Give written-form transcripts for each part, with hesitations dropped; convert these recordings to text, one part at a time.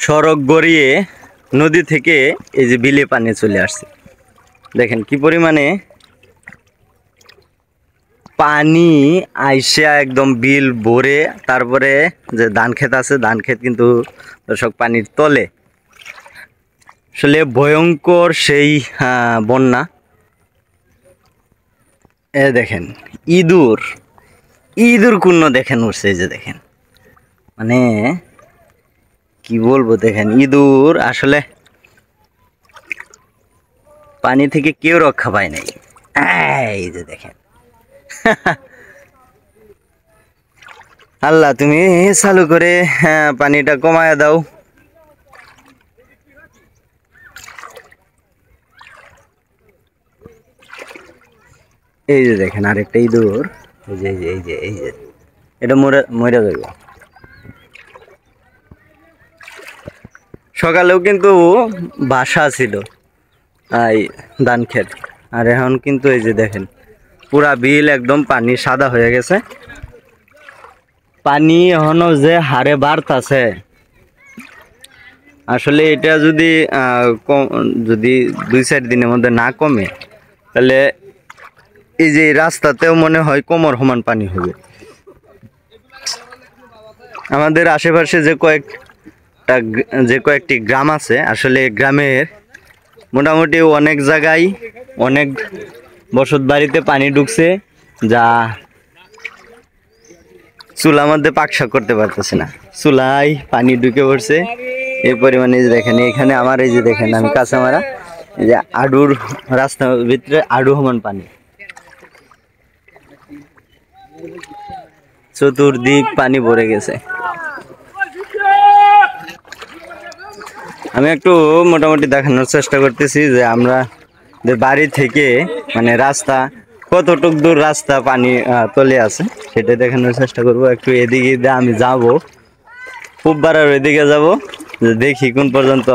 সড়ক গড়িয়ে নদী থেকে এই যে বিলে পানি চলে আসছে। দেখেন কি পরিমাণে পানি আইসা একদম বিল ভরে, তারপরে যে ধান ক্ষেত আছে, ধান ক্ষেত কিন্তু দর্শক পানির তলে। আসলে ভয়ঙ্কর সেই বন্যা। এ দেখেন ইঁদুর ইঁদুর কুন্ন দেখেন উঠছে, এই যে দেখেন, মানে কি বলবো, দেখেন ইঁদুর আসলে পানি থেকে কেউ রক্ষা পায় নাই। এই যে দেখেন আল্লাহ তুমি চালু করে পানিটা কমায় দাও। এই যে দেখেন আরেকটা ইঁদুর, এই যে এই যে এই যে এই যে এটা মরে যাবে। সকালেও কিন্তু বাসা ছিল এই ধান ক্ষেত, আর এখন কিন্তু এই যে দেখেন পুরা বিল একদম পানি সাদা হয়ে গেছে। পানি এখনো যে হারে বাড়তাছে, আসলে এটা যদি যদি 2-4 দিনের মধ্যে না কমে, তাহলে এই যে রাস্তাতেও মনে হয় কোমর সমান পানি হবে। আমাদের আশেপাশে যে কয়েকটি গ্রাম আছে, আসলে গ্রামের মোটামুটি অনেক জায়গায় অনেক বসত বাড়িতে পানি ঢুকছে, যা চুলার মধ্যে পাকশাক করতে পারতেছে না, চুলায় পানি ঢুকে পড়ছে এই পরিমাণে। যে দেখেন এখানে আমার এই যে দেখেন আমি কাঁচামারা, এই যে আডুর রাস্তার ভিতরে আডু সমান পানি, চতুর্দিক পানি ভরে গেছে। আমি একটু মোটামুটি দেখানোর চেষ্টা করতেছি যে আমরা বাড়ি থেকে মানে রাস্তা কতটুক দূর রাস্তা পানি তলে আছে, সেটা দেখানোর চেষ্টা করব। একটু এদিকে আমি যাব, খুব বাড়ার ওইদিকে যাব, দেখি কোন পর্যন্ত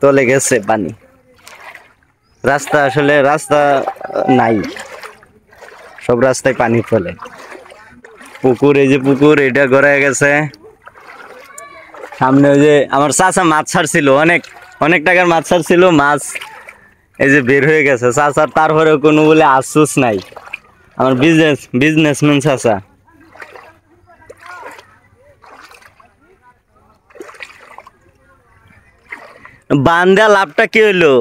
তলে গেছে পানি। রাস্তা আসলে রাস্তা নাই, সব রাস্তায় পানি তলে। পুকুর, এই যে পুকুর, এটা গড়ায় গেছে। সামনে ওই যে আমার চাচা মাছ ছাড়ছিল, অনেক অনেক টাকার মাছ ছাড়ছিল, মাছ এই যে বের হয়ে গেছে চাচার। তারপরে কোনো বলে আফসোস নাই, আমার বিজনেসম্যান চাচা। বান্দা লাভটা কি হইলো?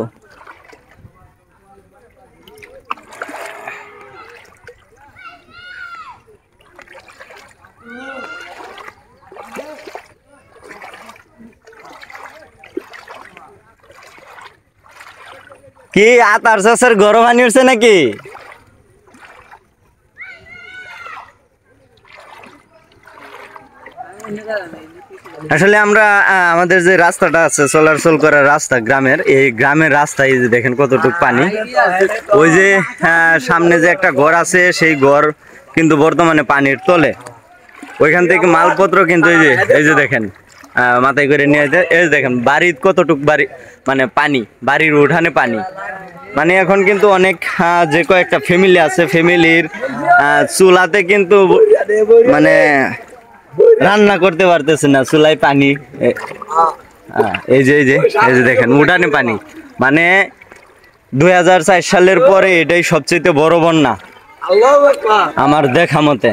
কি আতার চাষের গরম পানি উঠছে নাকি? আসলে আমরা আমাদের যে রাস্তাটা আছে চলাচল করার রাস্তা গ্রামের, এই গ্রামের রাস্তায় যে দেখেন কতটুক পানি। ওই যে সামনে যে একটা ঘর আছে, সেই ঘর কিন্তু বর্তমানে পানির তলে। ওইখান থেকে মালপত্র কিন্তু এই যে দেখেন মাথায় করে নিয়ে যেতে। এই দেখেন বাড়ির কতটুক বাড়ি মানে পানি, বাড়ির উঠানে পানি। মানে এখন কিন্তু অনেক যে কয়েকটা ফ্যামিলি আছে, ফ্যামিলির চুলাতে কিন্তু মানে রান্না করতে পারতেছে না, চুলায় পানি। এই যে দেখেন উঠানে পানি। মানে 2004 সালের পরে এটাই সবচেয়ে বড় বন্যা আমার দেখা মতে।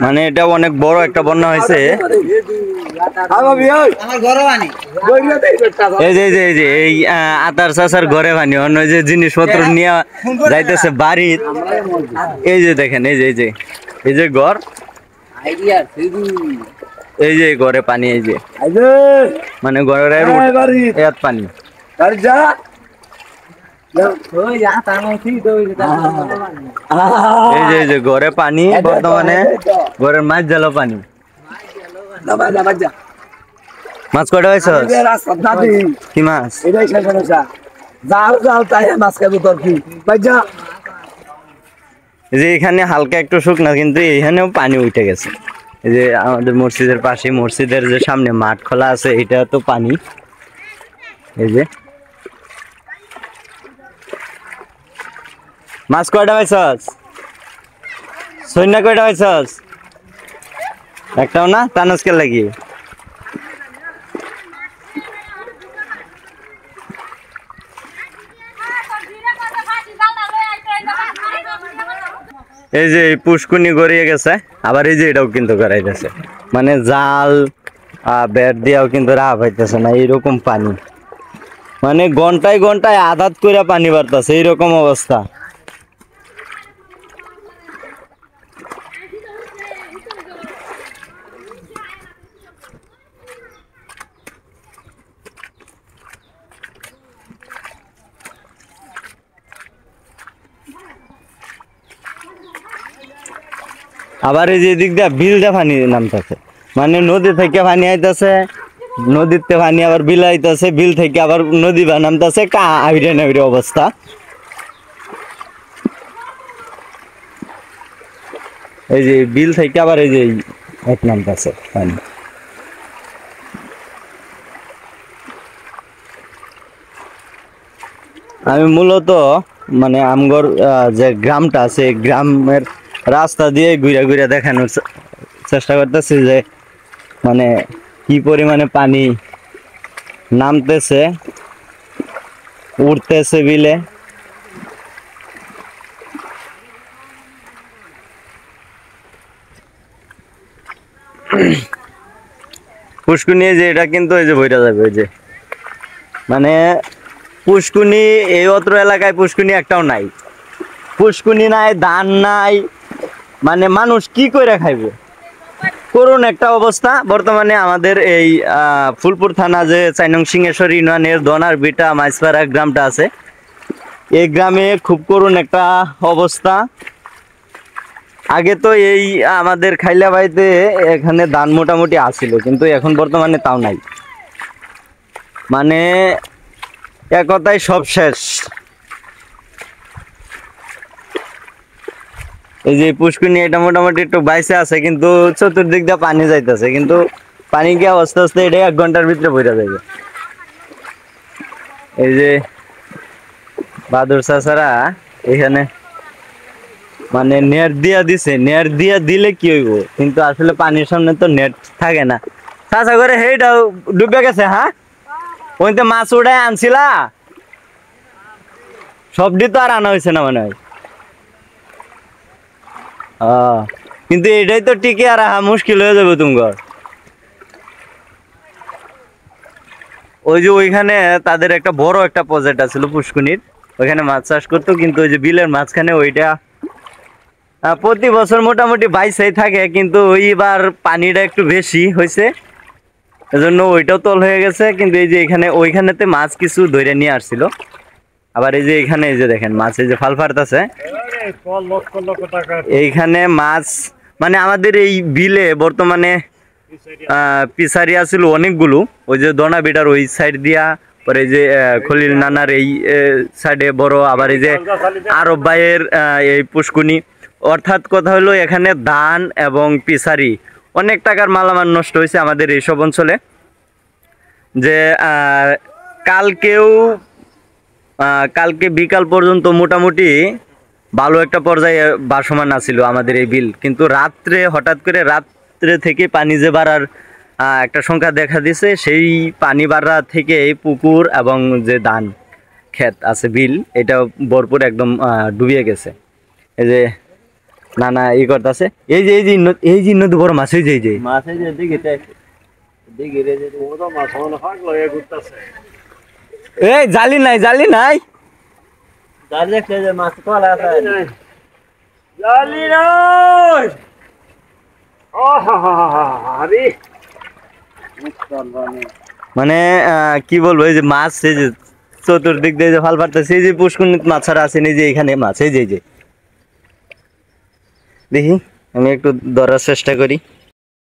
মানে এটা অনেক বড় একটা বন্যা হয়েছে। এই আতার চাষার ঘরে পানি, অন্য যে জিনিসপত্র নিয়ে যাইতেছে বাড়ির। এই যে দেখেন এই যে ঘর, এই যে ঘরে পানি, এই যে মানে ঘরের এত পানি। এই যে ঘরে পানি, বর্তমানে ঘরের মাছ জ্বালো পানি। মাছ কয়টা হয়েছে? কি মাছ? যে এখানে হালকা একটু শুকনা, কিন্তু এখানেও পানি উঠে গেছে। এই যে আমাদের মসজিদের পাশে, মসজিদের যে সামনে মাঠ খোলা আছে, এটা তো পানি। এই যে মাছ কয়টা পাইছস? সৈন্য কয়টা পাইছস? একটাও না তানসকে লাগিয়ে এই যে পুষ্কুনি গড়িয়ে গেছে আবার এই যে এটাও কিন্তু করাইতেছে মানে জাল বেড় দিয়েও কিন্তু রাহা পাইতেছে না এইরকম পানি মানে ঘন্টায় ঘন্টায় আধাত করে পানি বাড়তেছে এইরকম অবস্থা আবার এই যে দিক দিয়ে বিল দিয়ে পানি নামতেছে মানে নদী থেকে পানি আইতেছে নদীতে পানি আবার বিল আইতেছে বিল থেকে আবার নদী নামতেছে একটা আইরে নাইরে অবস্থা এই যে বিল থেকে আবার এই যে এক নামতেছে পানি আমি মূলত মানে আমগর যে গ্রামটা আছে গ্রামের রাস্তা দিয়ে ঘুরে ঘুরে দেখানোর চেষ্টা করতেছি যে মানে কি পরিমাণে পানি নামতেছে উঠতেছে বিলে পুষ্কুনি যে এটা কিন্তু এই যে বইটা যাবে ওই যে মানে পুষ্কুনি এই অত্র এলাকায় পুষ্কুনি একটাও নাই পুষ্কুনি নাই ধান নাই মানে মানুষ কি করে খাইবে করুন একটা অবস্থা বর্তমানে আমাদের এই ফুলপুর থানা যে ৪ নং সিংহেশ্বর ইউনিয়নের দনার বিটা মাইসপাড়া গ্রামটা আছে এই গ্রামে খুব করুন একটা অবস্থা আগে তো এই আমাদের খাইলা বাড়িতে এখানে ধান মোটামুটি আসিল কিন্তু এখন বর্তমানে তাও নাই মানে এক কথায় সব শেষ এই যে পুষ্কুনি এটা মোটামুটি একটু বাইসে আছে কিন্তু চতুর্দিক দিয়ে পানি যাইতেছে কিন্তু পানি গিয়ে আস্তে আস্তে এটা 1 ঘন্টার ভিতরে বইরা যাবে এই যে বাদুর চাচারা এখানে মানে নেট দিয়া দিছে নেট দিয়া দিলে কি হইব কিন্তু আসলে পানির সামনে তো নেট থাকে না চাচা করে হেইটা ডুবে গেছে হ্যাঁ ওইতে মাছ উড়াই আনছিলা সবটি তো আর আনা হয়েছে না মনে হয় কিন্তু এটাই তো টিকে আর মুশকিল হয়ে যাবে তোমার ওই যে ওইখানে তাদের একটা বড় একটা প্রজেক্ট আছিল পুষ্কুনির ওইখানে মাছ চাষ করতো কিন্তু ওই যে বিলের মাঝখানে ওইটা প্রতি বছর মোটামুটি বাইসেই থাকে কিন্তু ওইবার পানিটা একটু বেশি হয়েছে এজন্য ওইটাও তল হয়ে গেছে কিন্তু এই যে এখানে ওইখানেতে মাছ কিছু ধরে নিয়ে আসছিল আবার এই যে এখানে এই যে দেখেন মাছ এই যে ফাল ফাড়তাছে এইখানে মাছ মানে আমাদের এই বিলে বর্তমানে পিসারি আছিল অনেকগুলো ওই যে দনা বিটার ওই সাইড দিয়া পরে এই যে খলিল নানার এই সাইডে বড় আবার এই যে আরব ভাইয়ের এই পুষ্কুনি অর্থাৎ কথা হলো এখানে ধান এবং পিসারি অনেক টাকার মালামাল নষ্ট হয়েছে আমাদের এইসব অঞ্চলে যে কালকে বিকাল পর্যন্ত মোটামুটি ভালো একটা পর্যায়ে ভাসমান আছিল আমাদের এই বিল কিন্তু রাত্রে হঠাৎ করে রাত্রে থেকে পানি যে বাড়ার একটা সংখ্যা দেখা দিছে সেই পানি বাড়া থেকে এই পুকুর এবং যে ধান ক্ষেত আছে বিল এটা ভরপুর একদম ডুবিয়ে গেছে এই যে নানা ই করতেছে এই যে নদী বড় মাছ এই যে মাছ এই যে এই জালি নাই জালি নাই মানে কি বলবো এই যে মাছ এই যে চতুর্দিক দিয়ে যে ফাল পারতেছে এই যে পুষ্কুনিত মাছ ছাড়া আছে এই যে এখানে মাছ এই যে দেখি আমি একটু ধরার চেষ্টা করি